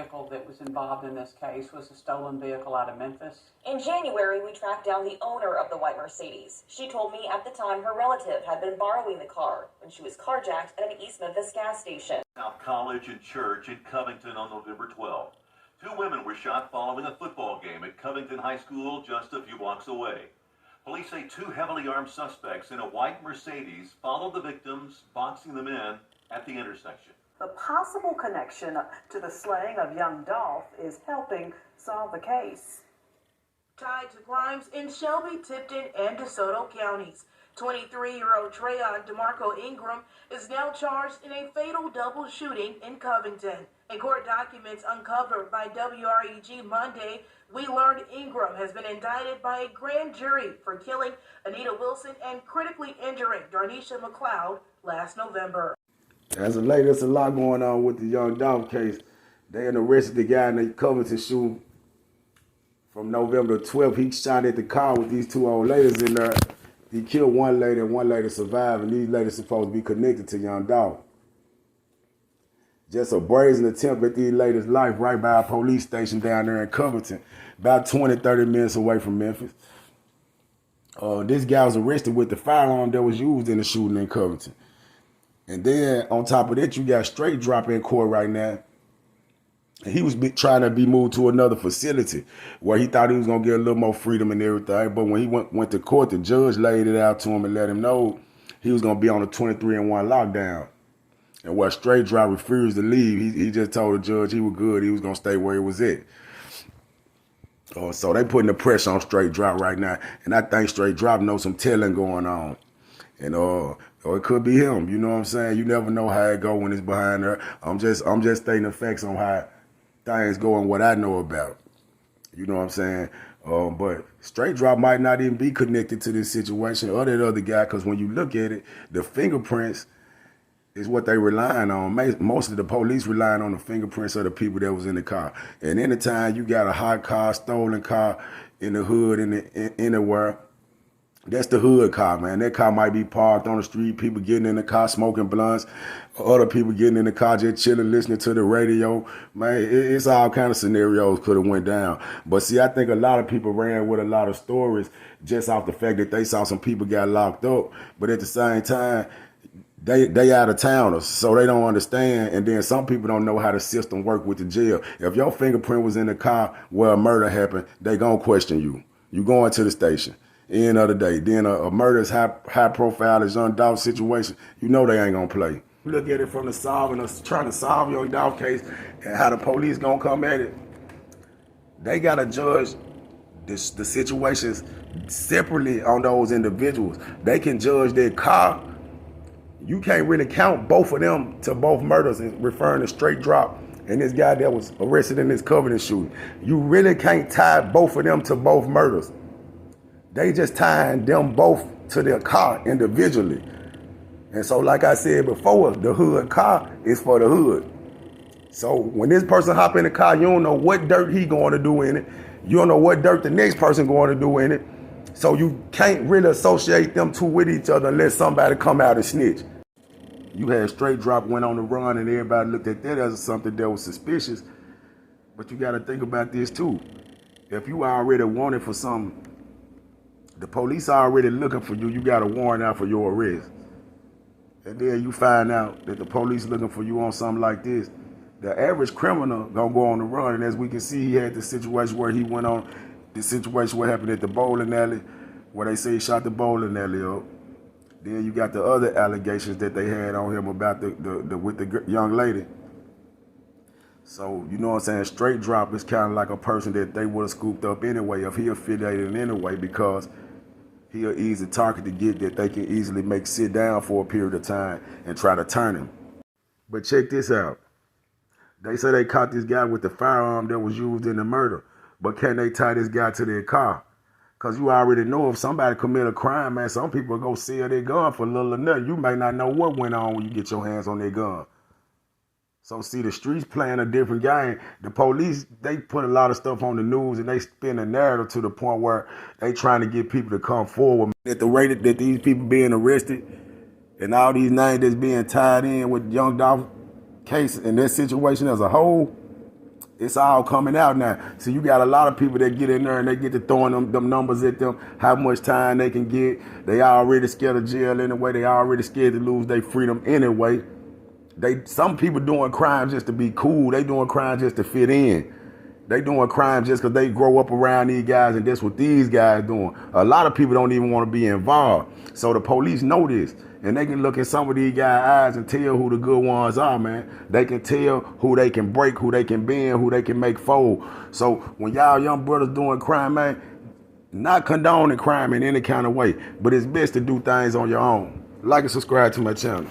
vehicle that was involved in this case was a stolen vehicle out of Memphis. In January, we tracked down the owner of the white Mercedes. She told me at the time her relative had been borrowing the car when she was carjacked at an East Memphis gas station. South College and Church in Covington on November 12th. 2 women were shot following a football game at Covington High School just a few blocks away. Police say 2 heavily armed suspects in a white Mercedes followed the victims, boxing them in at the intersection. The possible connection to the slaying of young Dolph is helping solve the case. Tied to crimes in Shelby, Tipton, and DeSoto counties, 23-year-old Str8 DeMarco Ingram is now charged in a fatal double shooting in Covington. In court documents uncovered by WREG Monday, we learned Ingram has been indicted by a grand jury for killing Anita Wilson and critically injuring Darnisha McLeod last November. As of late, there's a lot going on with the young Dolph case. They arrested the guy in the Covington shooting from November 12th. He shot at the car with these 2 old ladies in there. He killed one lady and one lady survived, and these ladies supposed to be connected to young Dolph. Just a brazen attempt at these ladies' life right by a police station down there in Covington, about 20, 30 minutes away from Memphis. This guy was arrested with the firearm that was used in the shooting in Covington. And then on top of that, you got Str8 in court right now. And he was trying to be moved to another facility where he thought he was going to get a little more freedom and everything. But when he went to court, the judge laid it out to him and let him know he was going to be on a 23-1 lockdown. And where Str8 refused to leave, he just told the judge he was good. He was going to stay where he was at. So they putting the pressure on Str8 right now. And I think Str8 knows some telling going on. And or it could be him. You know what I'm saying? You never know how it go when it's behind her. I'm just stating the facts on how things go and what I know about. You know what I'm saying? But Str8 might not even be connected to this situation or that other guy, because when you look at it, the fingerprints is what they relying on. Most of the police relying on the fingerprints of the people that was in the car. And anytime you got a hot car, stolen car in the hood, anywhere, that's the hood car, man. That car might be parked on the street, people getting in the car smoking blunts, other people getting in the car just chilling, listening to the radio. Man, it's all kind of scenarios could have went down. But see, I think a lot of people ran with a lot of stories just off the fact that they saw some people got locked up. But at the same time, they out of towners, so they don't understand. And then some people don't know how the system work with the jail. If your fingerprint was in the car where a murder happened, they gonna question you. You going to the station. End of the day. Then a murder is high profile, as young Dolph situation, you know they ain't gonna play. Look at it from the trying to solve your Dolph case and how the police gonna come at it. They gotta judge the situations separately on those individuals. They can judge their car. You can't really count both of them to both murders, referring to Str8 and this guy that was arrested in this Covington shooting. You really can't tie both of them to both murders. They just tying them both to their car individually. And so, like I said before, the hood car is for the hood. So when this person hop in the car, you don't know what dirt he going to do in it. You don't know what dirt the next person going to do in it. So you can't really associate them two with each other unless somebody come out and snitch. You had Str8 went on the run and everybody looked at that as something that was suspicious. But you got to think about this too. If you already wanted for something, the police are already looking for you. You got a warrant out for your arrest. And then you find out that the police looking for you on something like this. The average criminal gonna go on the run. And as we can see, he had the situation where he went on, the situation what happened at the bowling alley, where they say he shot the bowling alley up. Then you got the other allegations that they had on him about with the young lady. So, you know what I'm saying, Str8 is kind of like a person that they would have scooped up anyway if he affiliated in any way, because he an easy target to get that they can easily make sit down for a period of time and try to turn him. But check this out. They say they caught this guy with the firearm that was used in the murder, but can they tie this guy to their car? Because you already know if somebody commit a crime, man, some people go sell their gun for a little or nothing. You may not know what went on when you get your hands on their gun. So see, the streets playing a different game. The police, they put a lot of stuff on the news and they spin a narrative to the point where they trying to get people to come forward. At the rate that these people being arrested and all these names that's being tied in with young Dolph case and that situation as a whole, It's all coming out now. So you got a lot of people that get in there and they get to throwing them numbers at them, how much time they can get. They already scared of jail anyway. They already scared to lose their freedom anyway. Some people doing crimes just to be cool. They doing crimes just to fit in. They doing crimes just because they grow up around these guys and that's what these guys doing. A lot of people don't even want to be involved. So the police know this. And they can look at some of these guys' eyes and tell who the good ones are, man. They can tell who they can break, who they can bend, who they can make fold. So when y'all young brothers doing crime, man, not condoning crime in any kind of way, but it's best to do things on your own. Like and subscribe to my channel.